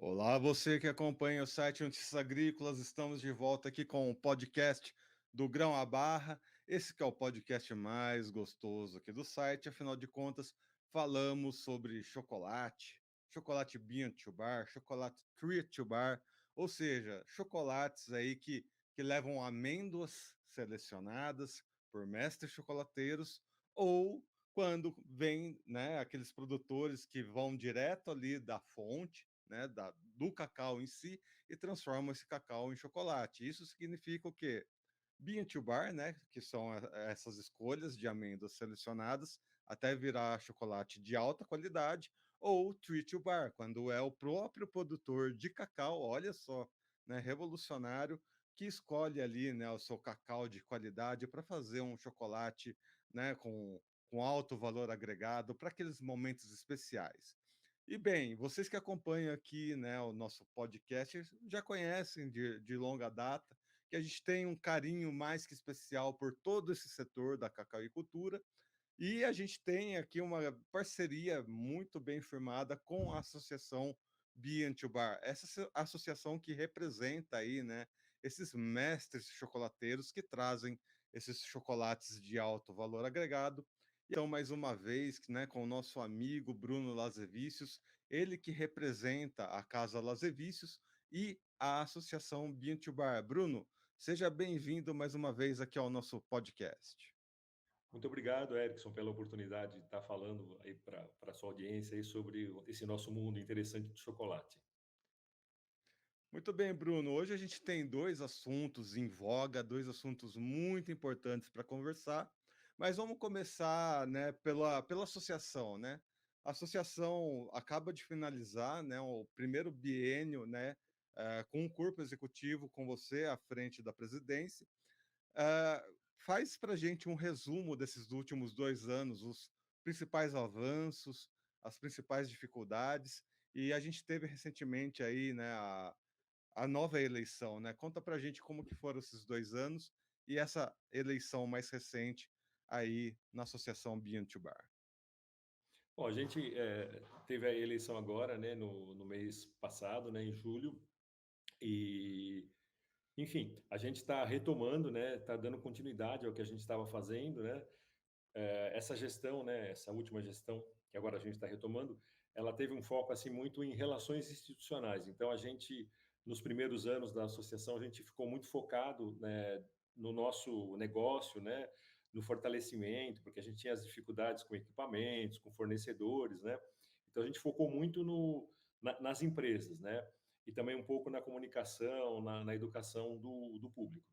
Olá, você que acompanha o site Notícias Agrícolas, estamos de volta aqui com o podcast do Grão à Barra. Esse que é o podcast mais gostoso aqui do site, afinal de contas, falamos sobre chocolate, chocolate Bean to Bar, chocolate Tree to Bar, ou seja, chocolates aí que levam amêndoas selecionadas por mestres chocolateiros, ou quando vem, né, aqueles produtores que vão direto ali da fonte, né, do cacau em si, e transformam esse cacau em chocolate. Isso significa o quê? Bean to bar, né, que são essas escolhas de amêndoas selecionadas até virar chocolate de alta qualidade, ou tree to bar, quando é o próprio produtor de cacau, olha só, né, revolucionário, que escolhe ali, né, o seu cacau de qualidade para fazer um chocolate, né, com alto valor agregado para aqueles momentos especiais. E bem, vocês que acompanham aqui, né, o nosso podcast já conhecem de longa data que a gente tem um carinho mais que especial por todo esse setor da cacauicultura e a gente tem aqui uma parceria muito bem firmada com a Associação Bean to Bar, essa associação que representa aí, né, esses mestres chocolateiros que trazem esses chocolates de alto valor agregado. Então, mais uma vez, né, com o nosso amigo Bruno Lazevicius, ele que representa a Casa Lazevicius e a Associação Bean to Bar. Bruno, seja bem-vindo mais uma vez aqui ao nosso podcast. Muito obrigado, Erickson, pela oportunidade de estar falando aí para a sua audiência aí sobre esse nosso mundo interessante de chocolate. Muito bem, Bruno. Hoje a gente tem dois assuntos em voga, dois assuntos muito importantes para conversar, mas vamos começar, né, pela associação, né? A associação acaba de finalizar, né, o primeiro biênio, né, com um corpo executivo com você à frente da presidência. Ah, Faz para a gente um resumo desses últimos 2 anos, os principais avanços, as principais dificuldades, e a gente teve recentemente aí, né, a nova eleição, né? Conta pra gente como que foram esses 2 anos e essa eleição mais recente aí na Associação Bean to Bar. Bom, a gente teve a eleição agora, né, no mês passado, né, em julho, e, enfim, a gente está retomando, né, está dando continuidade ao que a gente estava fazendo, né. Essa gestão, né, essa última gestão que agora a gente está retomando, ela teve um foco assim muito em relações institucionais. Então a gente nos primeiros anos da associação a gente ficou muito focado, né, no nosso negócio, né, no fortalecimento, porque a gente tinha as dificuldades com equipamentos, com fornecedores, né. Então a gente focou muito nas empresas, né, e também um pouco na comunicação, na educação do público.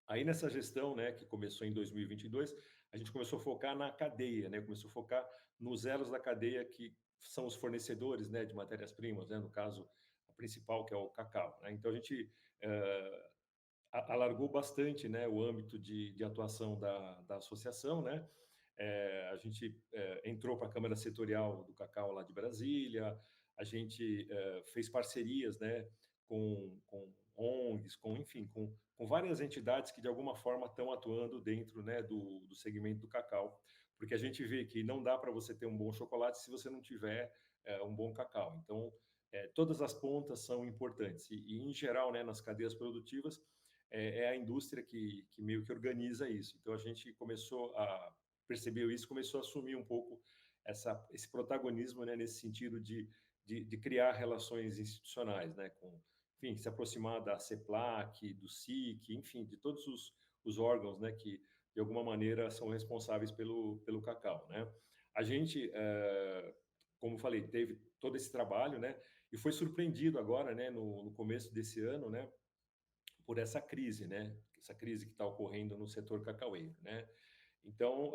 Aí nessa gestão, né, que começou em 2022, a gente começou a focar na cadeia, né, começou a focar nos elos da cadeia que são os fornecedores, né, de matérias-primas, né, no caso, a principal que é o cacau, né. Então a gente alargou bastante, né, o âmbito de atuação da associação, né. A gente entrou para a Câmara Setorial do Cacau lá de Brasília, a gente fez parcerias, né, com ONGs, enfim, com várias entidades que de alguma forma estão atuando dentro, né, do segmento do cacau, porque a gente vê que não dá para você ter um bom chocolate se você não tiver um bom cacau. Então, todas as pontas são importantes e em geral, né, nas cadeias produtivas, é a indústria que meio que organiza isso. Então, a gente começou a percebeu isso, começou a assumir um pouco esse protagonismo, né, nesse sentido de criar relações institucionais, né, enfim, se aproximar da CEPLAC, do SIC, enfim, de todos os órgãos, né, que de alguma maneira são responsáveis pelo cacau, né. A gente, como falei, teve todo esse trabalho, né, e foi surpreendido agora, né, no começo desse ano, né, por essa crise, né, essa crise que está ocorrendo no setor cacaueiro, né. Então,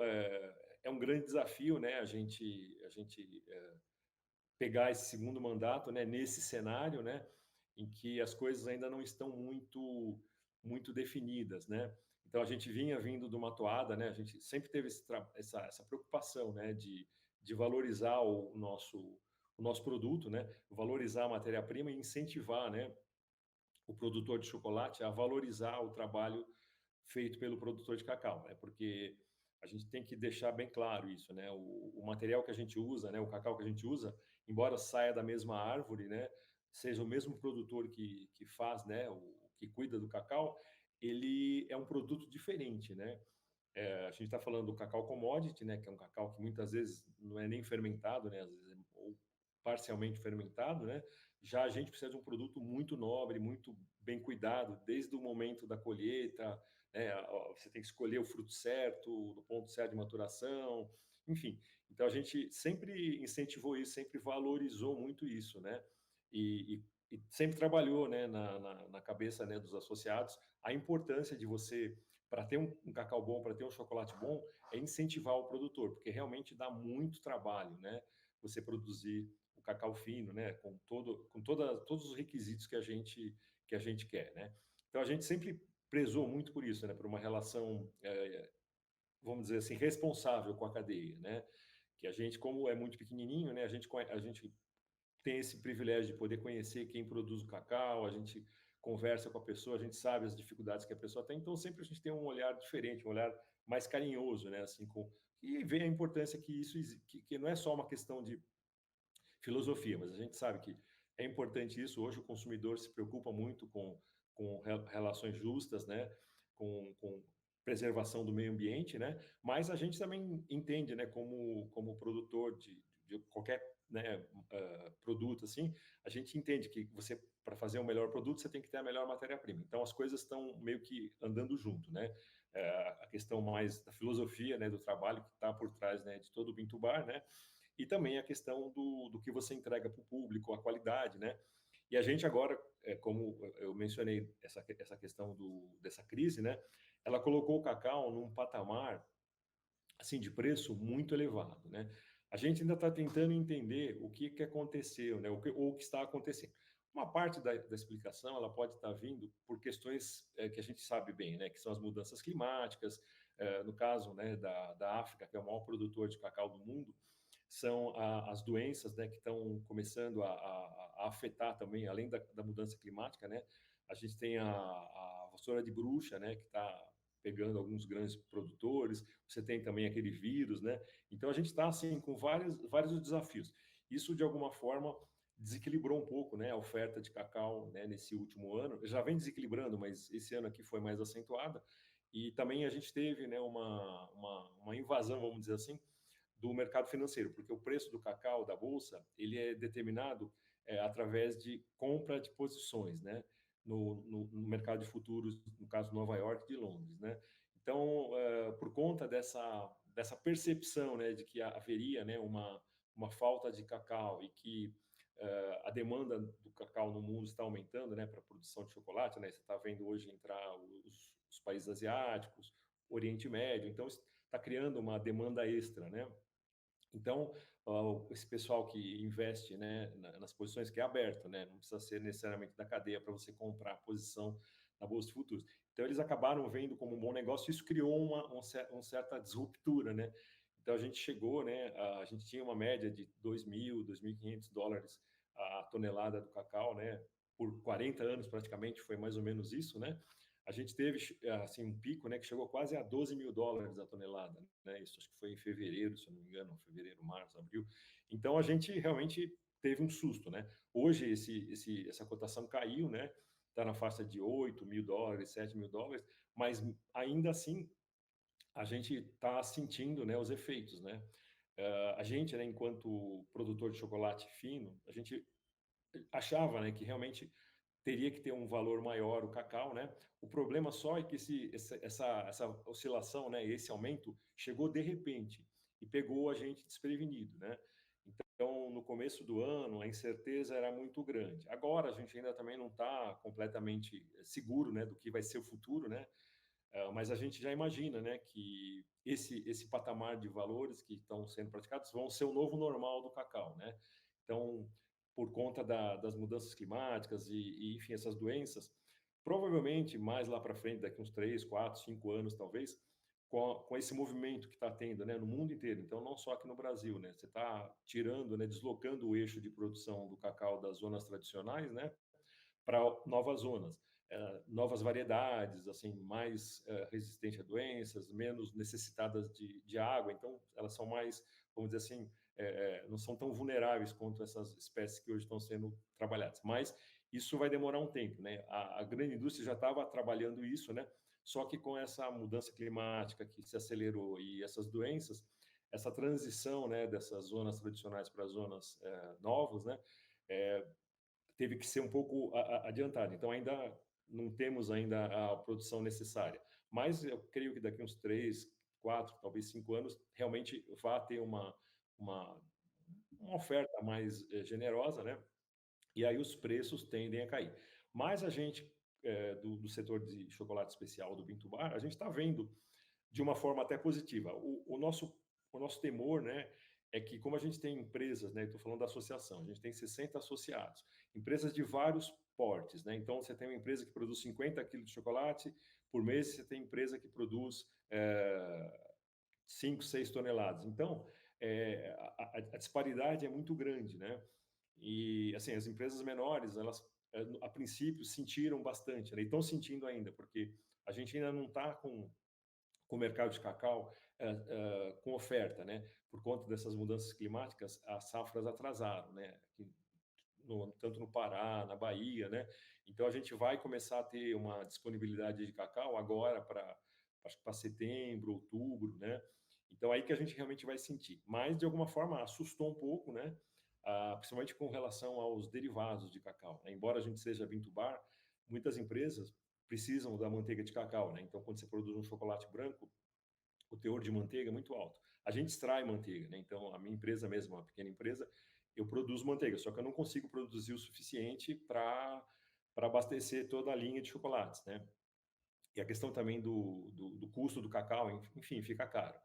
é um grande desafio, né, a gente pegar esse segundo mandato, né, nesse cenário, né, em que as coisas ainda não estão muito definidas, né. Então a gente vinha vindo de uma toada, né, a gente sempre teve essa preocupação, né, de valorizar o nosso produto, né, valorizar a matéria-prima e incentivar, né, o produtor de chocolate a valorizar o trabalho feito pelo produtor de cacau, né? Porque a gente tem que deixar bem claro isso, né? O material que a gente usa, né? O cacau que a gente usa, embora saia da mesma árvore, né? seja o mesmo produtor que faz, né, que cuida do cacau, ele é um produto diferente, né? A gente está falando do cacau commodity, né, que é um cacau que muitas vezes não é nem fermentado, né, às vezes ou parcialmente fermentado, né? Já a gente precisa de um produto muito nobre, muito bem cuidado, desde o momento da colheita, né? Você tem que escolher o fruto certo, no ponto certo de maturação, enfim. Então a gente sempre incentivou isso, sempre valorizou muito isso, né? E sempre trabalhou, né, na cabeça, né, dos associados a importância de você para ter um cacau bom, para ter um chocolate bom, é incentivar o produtor, porque realmente dá muito trabalho, né? Você produzir o cacau fino, né? Todos os requisitos que a gente quer, né? Então a gente sempre prezou muito por isso, né? Por uma relação, vamos dizer assim, responsável com a cadeia, né? Que a gente, como é muito pequenininho, né? A gente tem esse privilégio de poder conhecer quem produz o cacau, a gente conversa com a pessoa, a gente sabe as dificuldades que a pessoa tem, então sempre a gente tem um olhar diferente, um olhar mais carinhoso, né, assim, e vê a importância que que não é só uma questão de filosofia, mas a gente sabe que é importante isso. Hoje o consumidor se preocupa muito com relações justas, né, com preservação do meio ambiente, né, mas a gente também entende, né, como produtor de qualquer, né, produto assim, a gente entende que você, para fazer o melhor produto, você tem que ter a melhor matéria-prima. Então as coisas estão meio que andando junto, né? A questão mais da filosofia, né, do trabalho que está por trás, né, de todo o Bintubar, né? E também a questão do que você entrega para o público, a qualidade, né? E a gente agora, como eu mencionei essa questão dessa crise, né? Ela colocou o cacau num patamar assim de preço muito elevado, né? A gente ainda está tentando entender o que aconteceu, né? Ou o que está acontecendo. Uma parte da explicação ela pode estar vindo por questões que a gente sabe bem, né? Que são as mudanças climáticas, no caso, né? Da África, que é o maior produtor de cacau do mundo, são as doenças, né, que estão começando a afetar também, além da mudança climática, né? A gente tem a vassoura de bruxa, né, que está pegando alguns grandes produtores. Você tem também aquele vírus, né? Então a gente está assim com vários desafios. Isso de alguma forma desequilibrou um pouco, né, a oferta de cacau, né, nesse último ano. Já vem desequilibrando, mas esse ano aqui foi mais acentuada. E também a gente teve, né, uma invasão, vamos dizer assim, do mercado financeiro, porque o preço do cacau da bolsa ele é determinado através de compra de posições, né, no mercado de futuros, no caso Nova York e de Londres, né. Então, por conta dessa percepção, né, de que haveria, né, uma falta de cacau e que a demanda do cacau no mundo está aumentando, né, para a produção de chocolate, né, você está vendo hoje entrar os países asiáticos, Oriente Médio, então está criando uma demanda extra, né. Então, esse pessoal que investe, né, nas posições, que é aberto, né, não precisa ser necessariamente da cadeia para você comprar a posição na Bolsa de Futuros. Então, eles acabaram vendo como um bom negócio, isso criou uma certa disruptura, né? Então, a gente chegou, né, a gente tinha uma média de 2.000, $2.500 a tonelada do cacau, né? Por 40 anos, praticamente, foi mais ou menos isso, né? A gente teve assim um pico, né, que chegou quase a $12.000 a tonelada, né? Isso acho que foi em fevereiro, se eu não me engano, fevereiro, março, abril. Então a gente realmente teve um susto, né? Hoje essa cotação caiu, né? Está na faixa de $8.000, $7.000, mas ainda assim a gente está sentindo, né, os efeitos, né? A gente, né, enquanto produtor de chocolate fino, a gente achava, né, que realmente teria que ter um valor maior o cacau, né? O problema só é que essa oscilação, né, esse aumento chegou de repente e pegou a gente desprevenido, né? Então, no começo do ano, a incerteza era muito grande. Agora, a gente ainda também não está completamente seguro, né, do que vai ser o futuro, né? Mas a gente já imagina, né, que esse patamar de valores que estão sendo praticados vão ser o novo normal do cacau, né? Então, por conta das mudanças climáticas enfim, essas doenças, provavelmente mais lá para frente, daqui uns 3, 4, 5 anos talvez, com esse movimento que está tendo, né, no mundo inteiro, então não só aqui no Brasil, né, você está tirando, né, deslocando o eixo de produção do cacau das zonas tradicionais, né, para novas zonas. novas variedades, assim, mais resistentes a doenças, menos necessitadas de água, então elas são mais, vamos dizer assim, não são tão vulneráveis quanto essas espécies que hoje estão sendo trabalhadas. Mas isso vai demorar um tempo, né? A grande indústria já estava trabalhando isso, né? Só que com essa mudança climática que se acelerou e essas doenças, essa transição, né, dessas zonas tradicionais para zonas novas, né, teve que ser um pouco adiantado. Então, ainda não temos ainda a produção necessária. Mas eu creio que daqui uns 3, 4, talvez 5 anos, realmente vai ter uma, uma oferta mais generosa, né? E aí os preços tendem a cair. Mas a gente, do setor de chocolate especial do Binto Bar, a gente está vendo de uma forma até positiva. O nosso temor, né, é que como a gente tem empresas, né, estou falando da associação, a gente tem 60 associados, empresas de vários portes, né, então você tem uma empresa que produz 50 quilos de chocolate por mês, você tem empresa que produz 5, 6 toneladas. Então, a disparidade é muito grande, né? E, assim, as empresas menores, elas, a princípio, sentiram bastante, né? E estão sentindo ainda, porque a gente ainda não está com o mercado de cacau com oferta, né? Por conta dessas mudanças climáticas, as safras atrasaram, né? Tanto no Pará, na Bahia, né? Então a gente vai começar a ter uma disponibilidade de cacau agora para, acho que para setembro, outubro, né? Então aí que a gente realmente vai sentir. Mas de alguma forma assustou um pouco, né? Principalmente com relação aos derivados de cacau, né? Embora a gente seja Binto Bar, muitas empresas precisam da manteiga de cacau, né? Então quando você produz um chocolate branco, o teor de manteiga é muito alto. A gente extrai manteiga, né? Então, a minha empresa mesmo, uma pequena empresa, eu produzo manteiga, só que eu não consigo produzir o suficiente para abastecer toda a linha de chocolates, né? E a questão também do custo do cacau, enfim, fica caro.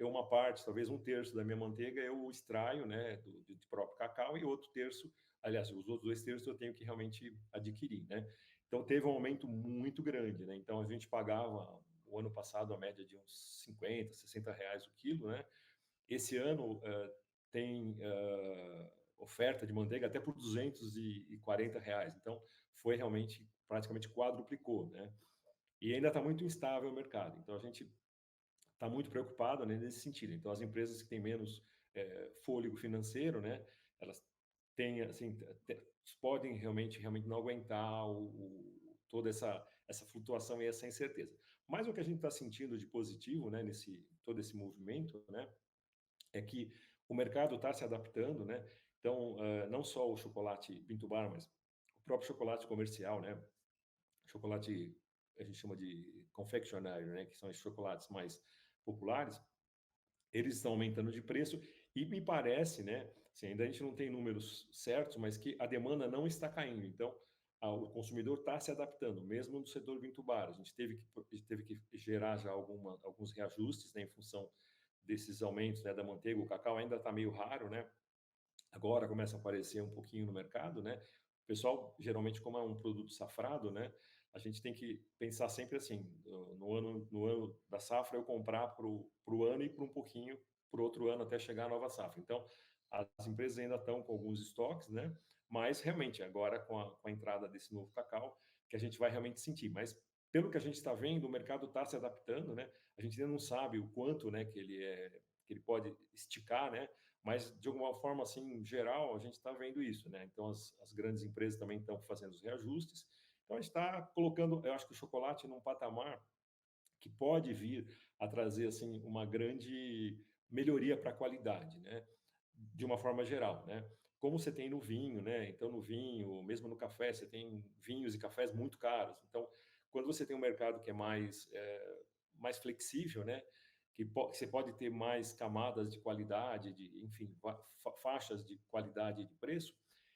Uma parte, talvez um terço da minha manteiga, eu extraio, né, do próprio cacau, e outro terço, aliás, os outros 2 terços eu tenho que realmente adquirir, né? Então, teve um aumento muito grande, né? Então, a gente pagava, o ano passado, a média de uns 50, 60 reais o quilo, né? Esse ano, tem oferta de manteiga até por 240 reais. Então, foi realmente, praticamente quadruplicou, né? E ainda está muito instável o mercado. Então, a gente está muito preocupado, né, nesse sentido. Então, as empresas que têm menos fôlego financeiro, né, elas têm, assim, podem realmente não aguentar toda essa flutuação e essa incerteza. Mas o que a gente está sentindo de positivo, né, todo esse movimento, né, é que o mercado está se adaptando, né? Então, não só o chocolate Pinto Bar, mas o próprio chocolate comercial, né? Chocolate a gente chama de confectionário, né? Que são os chocolates mais populares, eles estão aumentando de preço e me parece, né? Assim, ainda a gente não tem números certos, mas que a demanda não está caindo. Então, o consumidor está se adaptando, mesmo no setor Vinto Bar. A gente teve que gerar já alguns reajustes, né, em função desses aumentos, né, da manteiga. O cacau ainda está meio raro, né? Agora começa a aparecer um pouquinho no mercado, né? O pessoal, geralmente, como é um produto safrado, né? A gente tem que pensar sempre assim, no ano da safra, eu comprar para o ano e para um pouquinho para o outro ano até chegar a nova safra. Então, as empresas ainda estão com alguns estoques, né? Mas, realmente, agora com a entrada desse novo cacau, que a gente vai realmente sentir. Mas, pelo que a gente está vendo, o mercado está se adaptando, né? A gente ainda não sabe o quanto, né, que ele pode esticar, né? Mas, de alguma forma, assim, geral, a gente está vendo isso, né? Então, as grandes empresas também estão fazendo os reajustes. Então, a gente está colocando, eu acho que o chocolate num patamar que pode vir a trazer, assim, uma grande melhoria para a qualidade, né? De uma forma geral, né? Como você tem no vinho, né? Então, no vinho, mesmo no café, você tem vinhos e cafés muito caros. Então, quando você tem um mercado que é mais flexível, né? Que você pode ter mais camadas de qualidade, enfim, faixas de qualidade e de preço.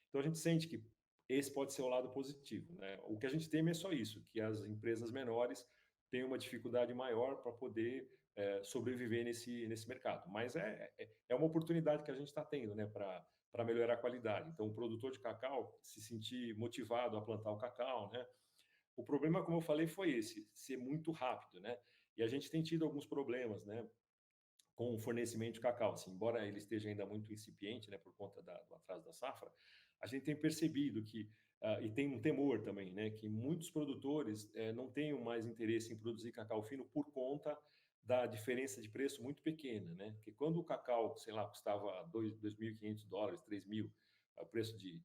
Então, a gente sente que esse pode ser o lado positivo, né? O que a gente teme é só isso, que as empresas menores tenham uma dificuldade maior para poder sobreviver nesse mercado. Mas é uma oportunidade que a gente está tendo, né, para melhorar a qualidade. Então, o produtor de cacau se sentir motivado a plantar o cacau, né? O problema, como eu falei, foi esse, ser muito rápido, né? E a gente tem tido alguns problemas, né, com o fornecimento de cacau. Assim, embora ele esteja ainda muito incipiente, né, por conta do atraso da safra, a gente tem percebido que e tem um temor também, né, que muitos produtores não tenham mais interesse em produzir cacau fino por conta da diferença de preço muito pequena, né? Porque quando o cacau, sei lá, custava $2.500, 3.000, o preço de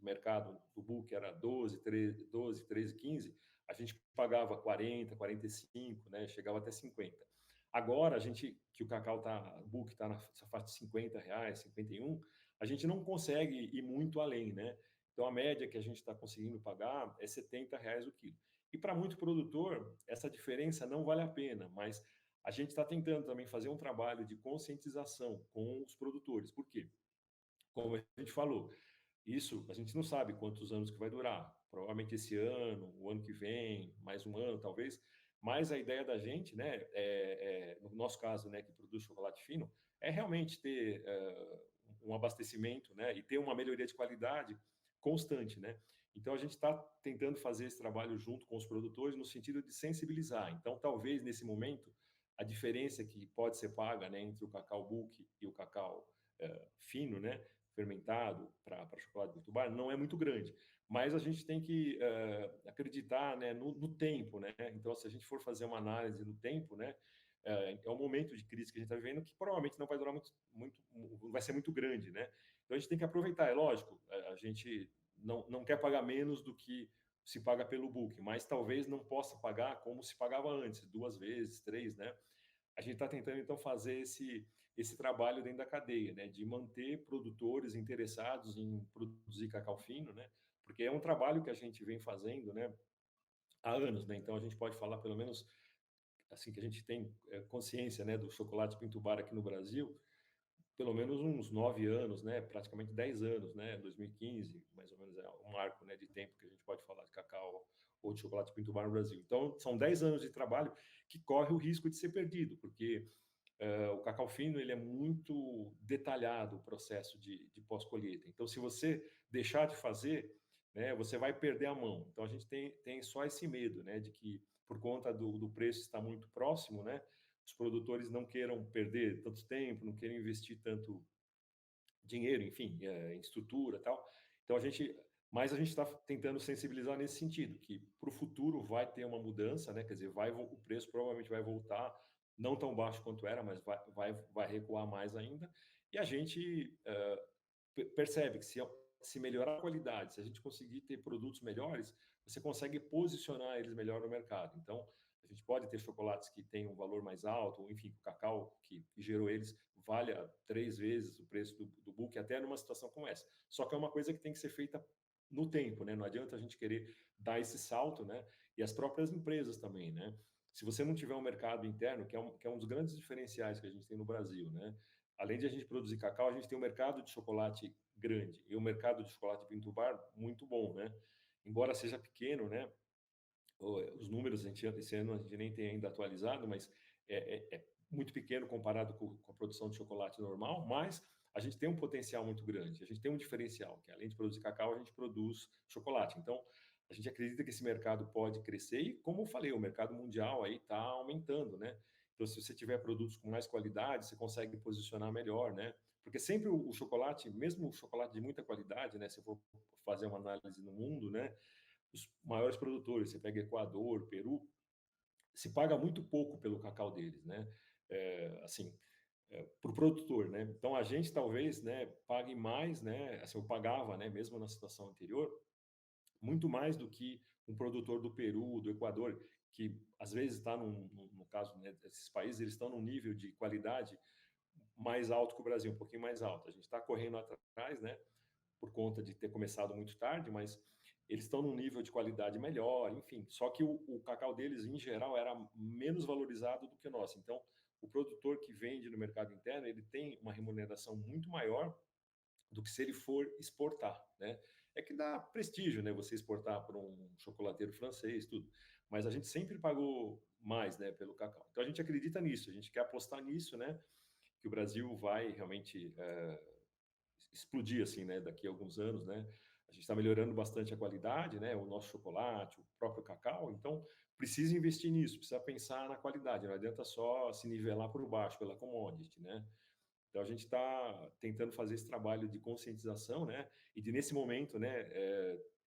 mercado do book era 13, 15, a gente pagava 40, 45, né? Chegava até 50. Agora, que o cacau o book está nessa faixa de R$ 50, 51, a gente não consegue ir muito além, né? Então, a média que a gente está conseguindo pagar é R$ 70 o quilo. E para muito produtor, essa diferença não vale a pena, mas a gente está tentando também fazer um trabalho de conscientização com os produtores. Por quê? Como a gente falou, isso a gente não sabe quantos anos que vai durar. Provavelmente esse ano, o ano que vem, mais um ano talvez. Mas a ideia da gente, né, no nosso caso, né, que produz chocolate fino, é realmente ter um abastecimento, né, e ter uma melhoria de qualidade constante, né. Então a gente está tentando fazer esse trabalho junto com os produtores no sentido de sensibilizar. Então talvez nesse momento a diferença que pode ser paga, né, entre o cacau bulk e o cacau fino, né, fermentado para chocolate Pinto Bar não é muito grande, mas a gente tem que acreditar, né, no tempo, né? Então, se a gente for fazer uma análise no tempo, né, é um momento de crise que a gente está vivendo que provavelmente não vai durar vai ser muito grande, né? Então a gente tem que aproveitar. É lógico, a gente não quer pagar menos do que se paga pelo book, mas talvez não possa pagar como se pagava antes, 2 vezes, 3, né? A gente está tentando então fazer esse trabalho dentro da cadeia, né, de manter produtores interessados em produzir cacau fino, né, porque é um trabalho que a gente vem fazendo, né, há anos, né, então a gente pode falar pelo menos assim que a gente tem consciência, né, do chocolate Pinto Bar aqui no Brasil, pelo menos uns 9 anos, né, praticamente 10 anos, né, 2015, mais ou menos é um marco, né, de tempo que a gente pode falar de cacau ou de chocolate Pinto Bar no Brasil. Então são 10 anos de trabalho que corre o risco de ser perdido, porque o cacau fino ele é muito detalhado o processo de pós-colheita. Então, se você deixar de fazer, né, você vai perder a mão. Então, a gente tem só esse medo, né, de que por conta do preço estar muito próximo, né, os produtores não queiram perder tanto tempo, não queiram investir tanto dinheiro, enfim, em estrutura e tal. Então, mas a gente está tentando sensibilizar nesse sentido, que para o futuro vai ter uma mudança, né? Quer dizer, o preço provavelmente vai voltar, não tão baixo quanto era, mas vai recuar mais ainda. E a gente percebe que se melhorar a qualidade, se a gente conseguir ter produtos melhores, você consegue posicionar eles melhor no mercado. Então, a gente pode ter chocolates que têm um valor mais alto, ou enfim, o cacau que gerou eles valha 3 vezes o preço do book, até numa situação como essa. Só que é uma coisa que tem que ser feita no tempo, né? Não adianta a gente querer dar esse salto, né? E as próprias empresas também, né? Se você não tiver um mercado interno, que é um dos grandes diferenciais que a gente tem no Brasil, né? Além de a gente produzir cacau, a gente tem um mercado de chocolate grande e um mercado de chocolate Pinto Bar muito bom, né? Embora seja pequeno, né? Os números esse ano a gente nem tem ainda atualizado, mas é muito pequeno comparado com a produção de chocolate normal, mas a gente tem um potencial muito grande, a gente tem um diferencial, que além de produzir cacau, a gente produz chocolate. Então, a gente acredita que esse mercado pode crescer e, como eu falei, o mercado mundial aí está aumentando, né? Então, se você tiver produtos com mais qualidade, você consegue posicionar melhor, né? Porque sempre o chocolate, mesmo o chocolate de muita qualidade, né? Se eu for fazer uma análise no mundo, né? Os maiores produtores, você pega Equador, Peru, se paga muito pouco pelo cacau deles, né? Assim, para o produtor, né? Então a gente talvez, né, pague mais, né? Assim, eu pagava, né, mesmo na situação anterior, muito mais do que um produtor do Peru, do Equador, que às vezes está no caso, né, desses países, eles estão num nível de qualidade mais alto que o Brasil, um pouquinho mais alto. A gente está correndo atrás, né? Por conta de ter começado muito tarde, mas eles estão num nível de qualidade melhor, enfim. Só que o cacau deles, em geral, era menos valorizado do que o nosso. Então, o produtor que vende no mercado interno, ele tem uma remuneração muito maior do que se ele for exportar, né? É que dá prestígio, né? Você exportar para um chocolateiro francês, tudo. Mas a gente sempre pagou mais, né, pelo cacau. Então a gente acredita nisso, a gente quer apostar nisso, né? Que o Brasil vai realmente explodir assim, né, daqui a alguns anos, né? A gente está melhorando bastante a qualidade, né? O nosso chocolate, o próprio cacau, então precisa investir nisso, precisa pensar na qualidade, não adianta só se nivelar por baixo pela commodity, né? Então a gente está tentando fazer esse trabalho de conscientização, né? E de nesse momento, né,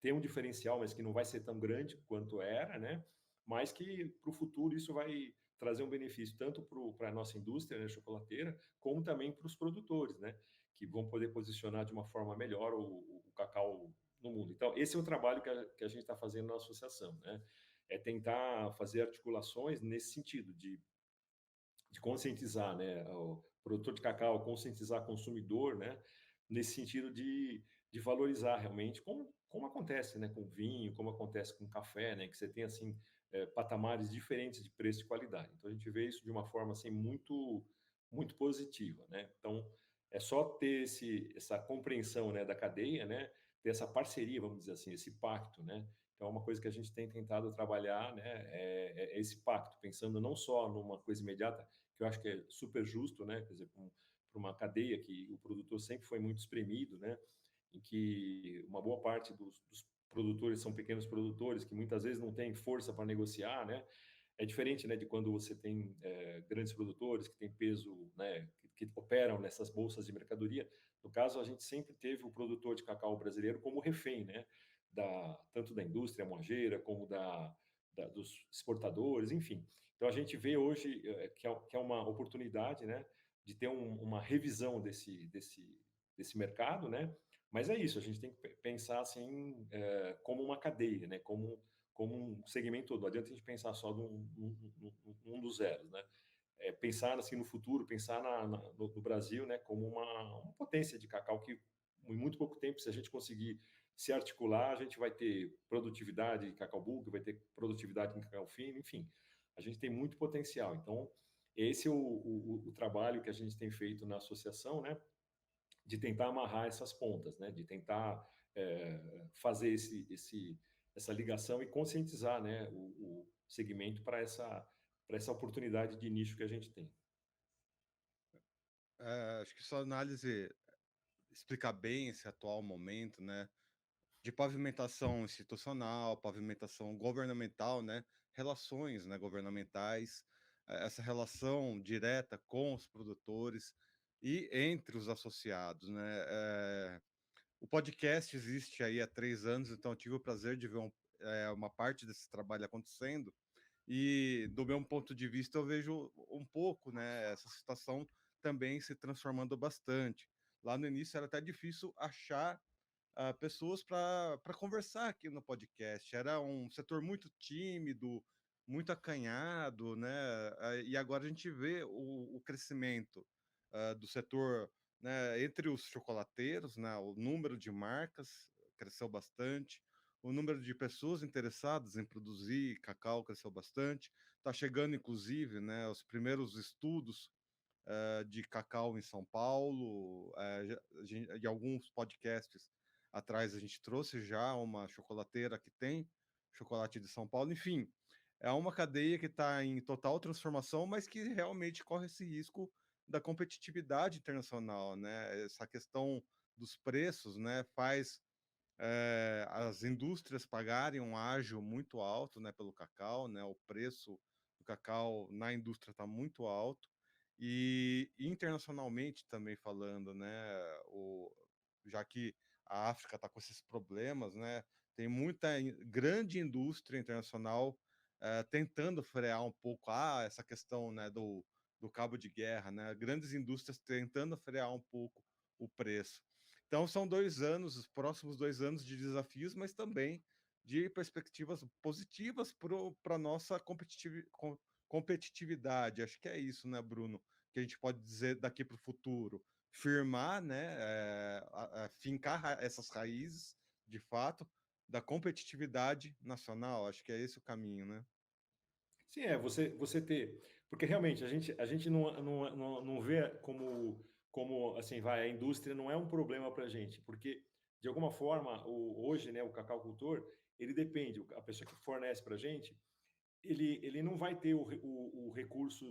ter um diferencial, mas que não vai ser tão grande quanto era, né? Mas que para o futuro isso vai trazer um benefício tanto para a nossa indústria, né, chocolateira, como também para os produtores, né? Que vão poder posicionar de uma forma melhor o cacau no mundo. Então, esse é o trabalho que a gente está fazendo na associação, né? É tentar fazer articulações nesse sentido de conscientizar, né, o produtor de cacau, conscientizar o consumidor, né, nesse sentido de valorizar realmente, como acontece, né, com vinho, como acontece com café, né, que você tem assim patamares diferentes de preço e qualidade. Então a gente vê isso de uma forma assim muito positiva, né? Então é só ter essa compreensão, né, da cadeia, né, ter essa parceria, vamos dizer assim, esse pacto, né? Então, é uma coisa que a gente tem tentado trabalhar, né, é esse pacto, pensando não só numa coisa imediata, que eu acho que é super justo, né? Quer dizer, para uma cadeia que o produtor sempre foi muito espremido, né? Em que uma boa parte dos produtores são pequenos produtores que muitas vezes não têm força para negociar, né? É diferente, né, de quando você tem grandes produtores que têm peso, né, que operam nessas bolsas de mercadoria. No caso, a gente sempre teve o produtor de cacau brasileiro como refém, né? Tanto da indústria moageira como dos exportadores, enfim. Então a gente vê hoje que é uma oportunidade, né, de ter uma revisão desse mercado, né? Mas é isso, a gente tem que pensar assim como uma cadeia, né? Como um segmento todo. Não adianta a gente pensar só num dos zeros, né? Pensar assim no futuro, pensar no Brasil, né, como uma potência de cacau que em muito pouco tempo, se a gente conseguir se articular, a gente vai ter produtividade em cacau bulk, vai ter produtividade em cacau fino, enfim, a gente tem muito potencial. Então, esse é o trabalho que a gente tem feito na associação, né, de tentar amarrar essas pontas, né, de tentar fazer essa ligação e conscientizar, né, o segmento para essa oportunidade de nicho que a gente tem. Acho que sua análise explica bem esse atual momento, né, de pavimentação institucional, pavimentação governamental, né, relações, né, governamentais, essa relação direta com os produtores e entre os associados, né. O podcast existe aí há 3 anos, então eu tive o prazer de ver uma parte desse trabalho acontecendo, e do meu ponto de vista eu vejo um pouco, né, essa situação também se transformando bastante. Lá no início era até difícil achar pessoas para conversar aqui no podcast. Era um setor muito tímido, muito acanhado, né? E agora a gente vê o crescimento do setor, né, entre os chocolateiros, né? O número de marcas cresceu bastante. O número de pessoas interessadas em produzir cacau cresceu bastante. Está chegando, inclusive, né, os primeiros estudos de cacau em São Paulo. E alguns podcasts atrás a gente trouxe já uma chocolateira que tem chocolate de São Paulo. Enfim, é uma cadeia que está em total transformação, mas que realmente corre esse risco da competitividade internacional, né? Essa questão dos preços, né, faz as indústrias pagarem um ágio muito alto, né, pelo cacau, né? O preço do cacau na indústria está muito alto. E internacionalmente também falando, né, já que a África está com esses problemas, né, tem muita grande indústria internacional tentando frear um pouco essa questão, né, do cabo de guerra, né, grandes indústrias tentando frear um pouco o preço. Então são 2 anos, os próximos 2 anos de desafios, mas também de perspectivas positivas para a nossa competitividade. Acho que é isso, né, Bruno? Que a gente pode dizer daqui para o futuro. Firmar, né, fincar essas raízes, de fato, da competitividade nacional. Acho que é esse o caminho, né? Sim, você ter. Porque realmente a gente não vê como assim, vai, a indústria não é um problema para a gente, porque de alguma forma, hoje, né, o cacaucultor, ele depende, a pessoa que fornece para a gente, ele não vai ter o recurso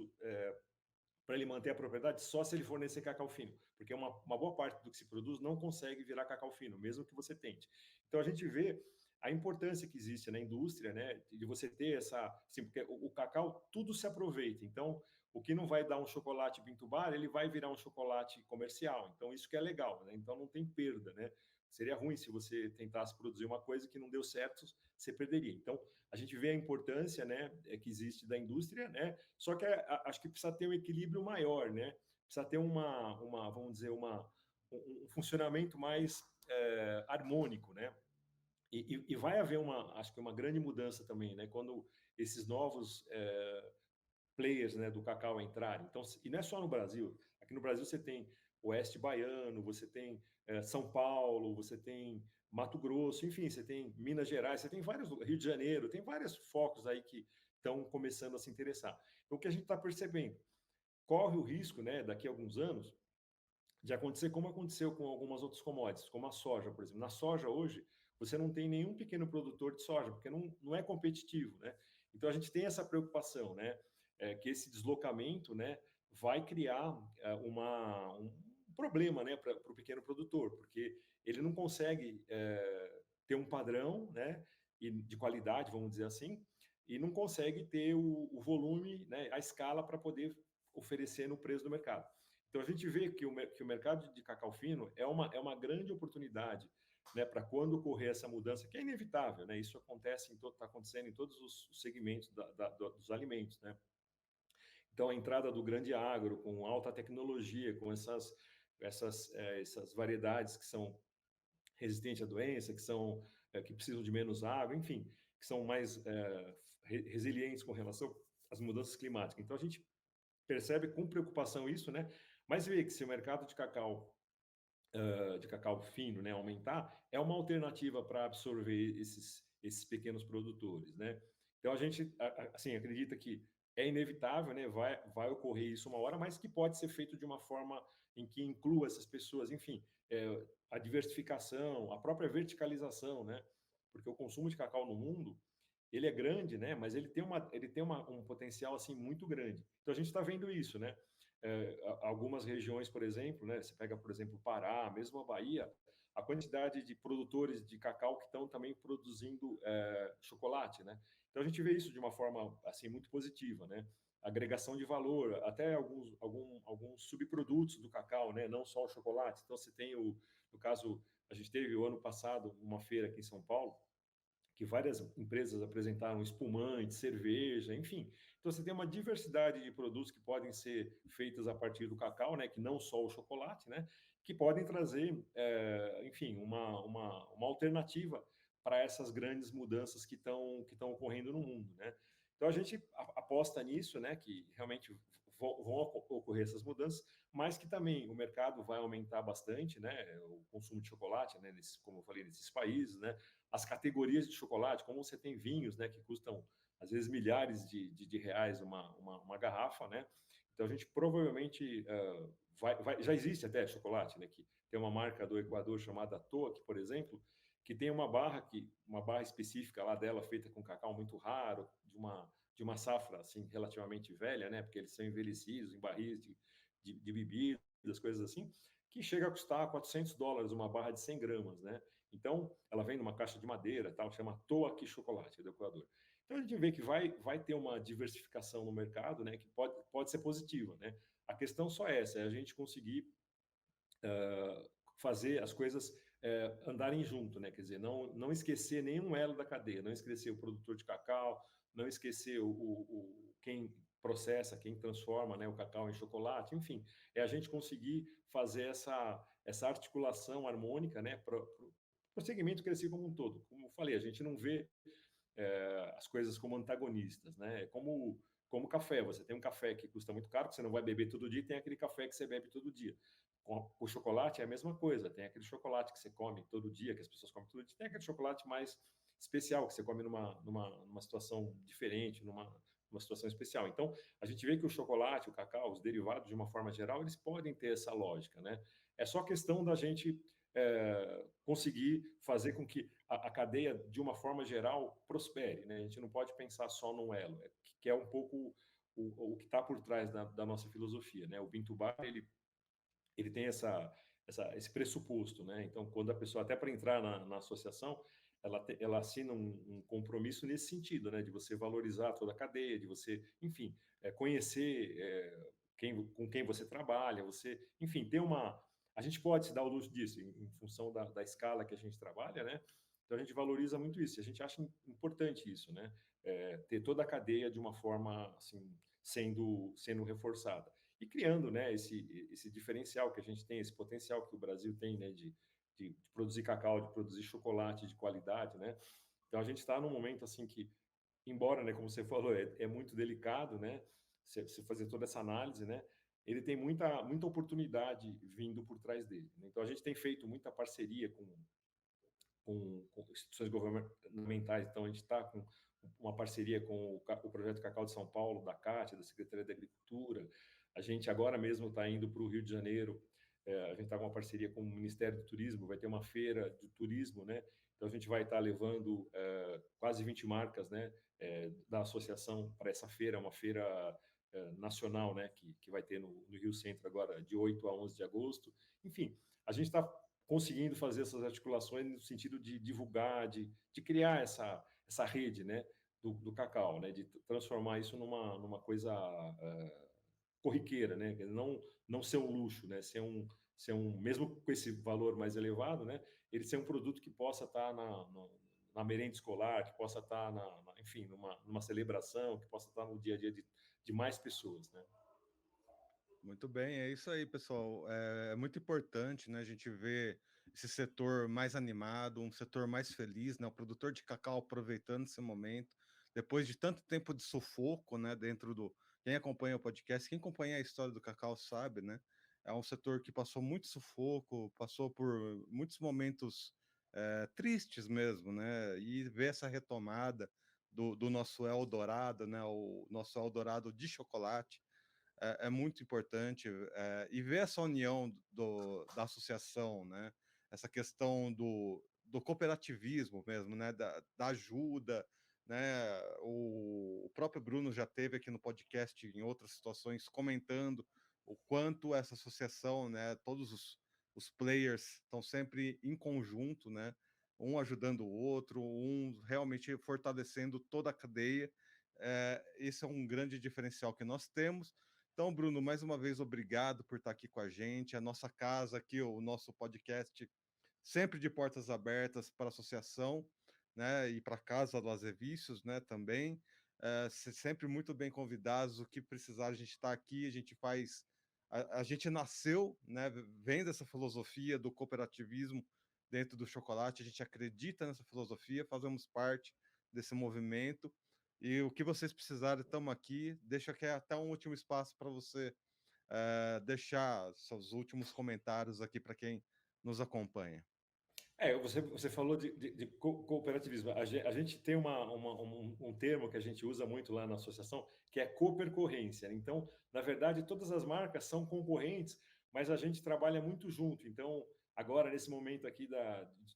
para ele manter a propriedade só se ele fornecer cacau fino, porque uma boa parte do que se produz não consegue virar cacau fino, mesmo que você tente. Então a gente vê a importância que existe na indústria, né, de você ter essa, assim, porque o cacau tudo se aproveita. Então, o que não vai dar um chocolate Bintubar, ele vai virar um chocolate comercial. Então, isso que é legal, né? Então, não tem perda, né? Seria ruim se você tentasse produzir uma coisa que não deu certo, você perderia. Então, a gente vê a importância, né, que existe da indústria, né? Só que acho que precisa ter um equilíbrio maior, né? Precisa ter vamos dizer, um funcionamento mais harmônico, né? E vai haver acho que uma grande mudança também, né? Quando esses novos players, né, do cacau entrarem. Então, e não é só no Brasil. Aqui no Brasil você tem Oeste Baiano, você tem São Paulo, você tem Mato Grosso, enfim, você tem Minas Gerais, você tem vários, Rio de Janeiro, tem vários focos aí que estão começando a se interessar. Então, o que a gente está percebendo? Corre o risco, né, daqui a alguns anos, de acontecer como aconteceu com algumas outras commodities, como a soja, por exemplo. Na soja hoje, você não tem nenhum pequeno produtor de soja, porque não é competitivo, né? Então a gente tem essa preocupação, né? Que esse deslocamento, né, vai criar um problema, né, para o pequeno produtor, porque ele não consegue ter um padrão, né, e de qualidade, vamos dizer assim, e não consegue ter o volume, né, a escala para poder oferecer no preço do mercado. Então a gente vê que o mercado de cacau fino é uma grande oportunidade, né, para quando ocorrer essa mudança, que é inevitável, né? Isso está acontecendo em todos os segmentos dos alimentos, né? Então a entrada do grande agro com alta tecnologia, com essas variedades que são resistentes à doença, que precisam de menos água, enfim, que são mais resilientes com relação às mudanças climáticas. Então a gente percebe com preocupação isso, né? Mas vê que se o mercado de cacau fino, né, aumentar, é uma alternativa para absorver esses pequenos produtores, né? Então a gente assim acredita que é inevitável, né? Vai ocorrer isso uma hora, mas que pode ser feito de uma forma em que inclua essas pessoas, enfim, a diversificação, a própria verticalização, né? Porque o consumo de cacau no mundo ele é grande, né? Mas ele tem um potencial assim muito grande. Então a gente está vendo isso, né? Algumas regiões, por exemplo, né? Você pega, por exemplo, o Pará, mesmo a Bahia, a quantidade de produtores de cacau que estão também produzindo chocolate, né? Então a gente vê isso de uma forma assim muito positiva, né? Agregação de valor, até alguns subprodutos do cacau, né? Não só o chocolate. Então você tem no caso, a gente teve o ano passado uma feira aqui em São Paulo que várias empresas apresentaram espumante, cerveja, enfim. Então você tem uma diversidade de produtos que podem ser feitos a partir do cacau, né, que não só o chocolate, né, que podem trazer, enfim, uma alternativa para essas grandes mudanças que estão ocorrendo no mundo, né. Então a gente aposta nisso, né, que realmente vão ocorrer essas mudanças, mas que também o mercado vai aumentar bastante, né, o consumo de chocolate, né, como eu falei, nesses países, né, as categorias de chocolate, como você tem vinhos, né, que custam às vezes milhares de reais uma garrafa, né? Então a gente provavelmente já existe até chocolate, né? Que tem uma marca do Equador chamada Toa, que, por exemplo, que tem uma barra específica lá dela feita com cacau muito raro, de uma safra assim relativamente velha, né? Porque eles são envelhecidos em barris de bebidas, coisas assim, que chega a custar $400 uma barra de 100 gramas, né? Então, ela vem numa caixa de madeira, tal, chama Toa aqui Chocolate, do Equador. Então, a gente vê que vai ter uma diversificação no mercado, né, que pode ser positiva, né? A questão só é essa, é a gente conseguir fazer as coisas andarem junto, né? Quer dizer, não esquecer nenhum elo da cadeia, não esquecer o produtor de cacau, não esquecer quem processa, quem transforma, né, o cacau em chocolate, enfim, é a gente conseguir fazer essa articulação harmônica, né, para o segmento crescer como um todo. Como eu falei, a gente não vê as coisas como antagonistas, né? Como café. Você tem um café que custa muito caro, que você não vai beber todo dia, e tem aquele café que você bebe todo dia. Com o chocolate é a mesma coisa. Tem aquele chocolate que você come todo dia, que as pessoas comem todo dia. Tem aquele chocolate mais especial, que você come numa situação diferente, numa situação especial. Então, a gente vê que o chocolate, o cacau, os derivados, de uma forma geral, eles podem ter essa lógica, né? É só questão da gente conseguir fazer com que a cadeia, de uma forma geral, prospere, né? A gente não pode pensar só num elo, que é um pouco o que está por trás da nossa filosofia, né? O Bintubá, ele tem esse pressuposto, né? Então, quando a pessoa, até para entrar na associação, ela assina um compromisso nesse sentido, né? De você valorizar toda a cadeia, de você, enfim, conhecer com quem você trabalha, você, enfim, ter a gente pode se dar o luxo disso, em função da escala que a gente trabalha, né? Então a gente valoriza muito isso, a gente acha importante isso, né? Ter toda a cadeia de uma forma assim, sendo reforçada e criando, né, esse diferencial que a gente tem, esse potencial que o Brasil tem, né, de produzir cacau, de produzir chocolate de qualidade, né? Então a gente está num momento assim que, embora, né, como você falou, é muito delicado, né, você fazer toda essa análise, né? Ele tem muita oportunidade vindo por trás dele, né? Então a gente tem feito muita parceria com instituições governamentais. Então, a gente está com uma parceria com o Projeto Cacau de São Paulo, da CAT, da Secretaria da Agricultura. A gente agora mesmo está indo para o Rio de Janeiro, a gente está com uma parceria com o Ministério do Turismo, vai ter uma feira de turismo, né? Então, a gente vai estar levando quase 20 marcas, né, da associação para essa feira, uma feira nacional, né, que vai ter no Rio Centro agora, de 8 a 11 de agosto. Enfim, a gente está conseguindo fazer essas articulações no sentido de divulgar, de criar essa rede, né, do cacau, né, de transformar isso numa coisa corriqueira, né, não ser um luxo, né, ser um mesmo com esse valor mais elevado, né, ele ser um produto que possa estar na merenda escolar, que possa estar enfim, numa celebração, que possa estar no dia a dia de mais pessoas, né? Muito bem, é isso aí, pessoal. É muito importante, né, a gente ver esse setor mais animado, um setor mais feliz, né, o produtor de cacau aproveitando esse momento, depois de tanto tempo de sufoco, né, dentro do... Quem acompanha o podcast, quem acompanha a história do cacau sabe, né, é um setor que passou muito sufoco, passou por muitos momentos tristes mesmo, né, e ver essa retomada do nosso Eldorado, né, o nosso Eldorado de chocolate, é muito importante, e ver essa união da associação, né? Essa questão do cooperativismo mesmo, né? Da ajuda, né? O próprio Bruno já teve aqui no podcast em outras situações comentando o quanto essa associação, né? Todos os players estão sempre em conjunto, né? Um ajudando o outro, um realmente fortalecendo toda a cadeia. Esse é um grande diferencial que nós temos. Então, Bruno, mais uma vez, obrigado por estar aqui com a gente. A nossa casa aqui, o nosso podcast, sempre de portas abertas para a associação, né? E para a Casa do Azevícios, né? Também. Sempre muito bem convidados. O que precisar, a gente está aqui, a gente faz. A gente nasceu, né? Vendo essa filosofia do cooperativismo dentro do chocolate, a gente acredita nessa filosofia, fazemos parte desse movimento. E o que vocês precisarem, estamos aqui. Deixa aqui até um último espaço para você deixar seus últimos comentários aqui para quem nos acompanha. Você falou de cooperativismo. A gente tem um termo que a gente usa muito lá na associação, que é coopercorrência. Então, na verdade, todas as marcas são concorrentes, mas a gente trabalha muito junto. Então, agora, nesse momento aqui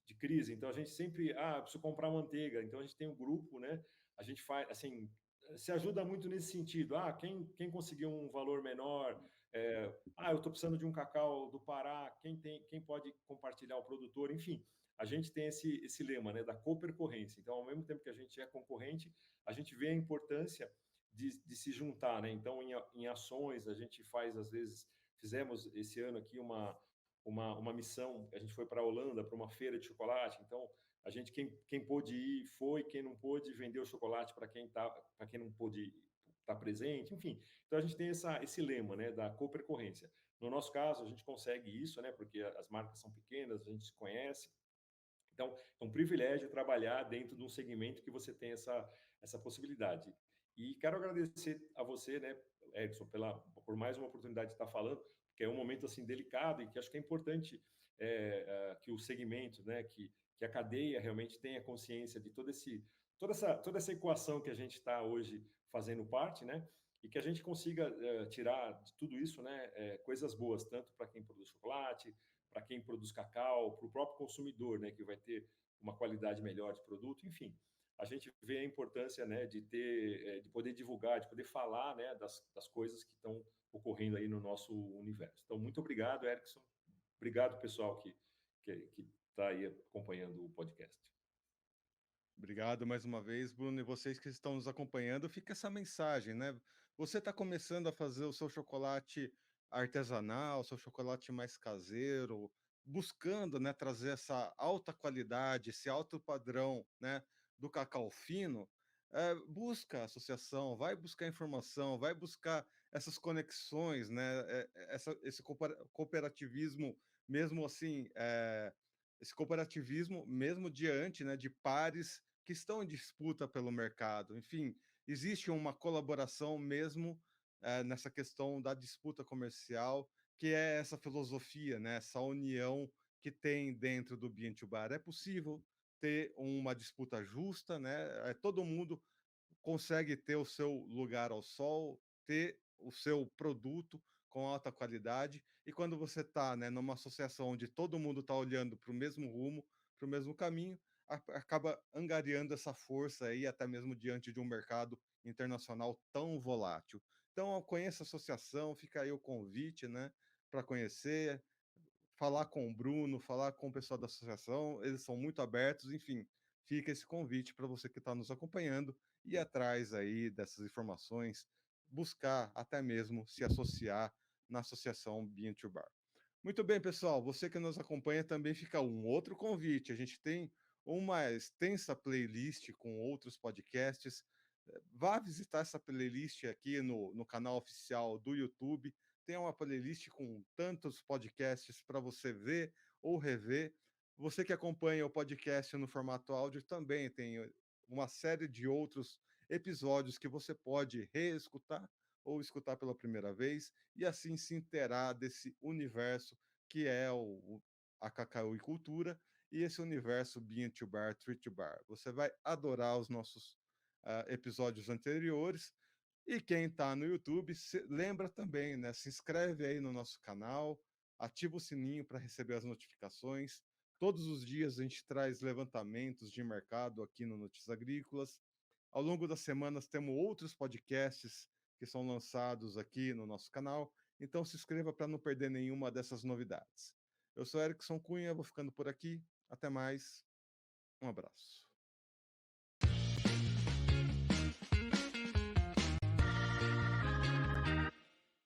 de crise, então a gente sempre, preciso comprar manteiga. Então, a gente tem um grupo, né? A gente faz, assim, se ajuda muito nesse sentido. Quem conseguiu um valor menor, eu estou precisando de um cacau do Pará, quem pode compartilhar o produtor, enfim, a gente tem esse lema, né, da coopercorrência. Então, ao mesmo tempo que a gente é concorrente, a gente vê a importância de se juntar, né? Então, em ações, a gente faz, às vezes, fizemos esse ano aqui uma missão, a gente foi para a Holanda, para uma feira de chocolate, então, quem pôde ir, foi, quem não pôde, vendeu chocolate para quem não pôde estar presente, enfim. Então, a gente tem esse lema, né, da coopercorrência. No nosso caso, a gente consegue isso, né, porque as marcas são pequenas, a gente se conhece. Então, é um privilégio trabalhar dentro de um segmento que você tem essa possibilidade. E quero agradecer a você, né, Edson, por mais uma oportunidade de estar falando, porque é um momento assim delicado e que acho que é importante que o segmento, né, que a cadeia realmente tenha consciência de toda essa equação que a gente está hoje fazendo parte, né, e que a gente consiga tirar de tudo isso, né, coisas boas, tanto para quem produz chocolate, para quem produz cacau, para o próprio consumidor, né, que vai ter uma qualidade melhor de produto, enfim. A gente vê a importância, né, de poder divulgar, de poder falar, né, das coisas que estão ocorrendo aí no nosso universo. Então, muito obrigado, Erickson. Obrigado, pessoal que está aí acompanhando o podcast. Obrigado mais uma vez, Bruno, e vocês que estão nos acompanhando, fica essa mensagem, né? Você está começando a fazer o seu chocolate artesanal, seu chocolate mais caseiro, buscando, né, trazer essa alta qualidade, esse alto padrão, né, do cacau fino, busca associação, vai buscar informação, vai buscar essas conexões, né, esse cooperativismo mesmo assim, esse cooperativismo mesmo diante, né, de pares que estão em disputa pelo mercado. Enfim, existe uma colaboração mesmo nessa questão da disputa comercial, que é essa filosofia, né, essa união que tem dentro do Bean to Bar. É possível ter uma disputa justa, né? Todo mundo consegue ter o seu lugar ao sol, ter o seu produto com alta qualidade, e quando você está, né, numa associação onde todo mundo está olhando para o mesmo rumo, para o mesmo caminho, acaba angariando essa força aí, até mesmo diante de um mercado internacional tão volátil. Então, conheça a associação, fica aí o convite, né, para conhecer, falar com o Bruno, falar com o pessoal da associação, eles são muito abertos, enfim, fica esse convite para você que está nos acompanhando ir atrás aí dessas informações, buscar até mesmo se associar na associação Bean to Bar. Muito bem, pessoal, você que nos acompanha também fica um outro convite. A gente tem uma extensa playlist com outros podcasts. Vá visitar essa playlist aqui no canal oficial do YouTube. Tem uma playlist com tantos podcasts para você ver ou rever. Você que acompanha o podcast no formato áudio também tem uma série de outros episódios que você pode reescutar ou escutar pela primeira vez e assim se inteirar desse universo que é a cacau e cultura e esse universo Bean to Bar, Treat to Bar. Você vai adorar os nossos episódios anteriores. E quem está no YouTube, lembra também, né? Se inscreve aí no nosso canal, ativa o sininho para receber as notificações. Todos os dias a gente traz levantamentos de mercado aqui no Notícias Agrícolas. Ao longo das semanas temos outros podcasts que são lançados aqui no nosso canal. Então se inscreva para não perder nenhuma dessas novidades. Eu sou Erickson Cunha, vou ficando por aqui. Até mais. Um abraço.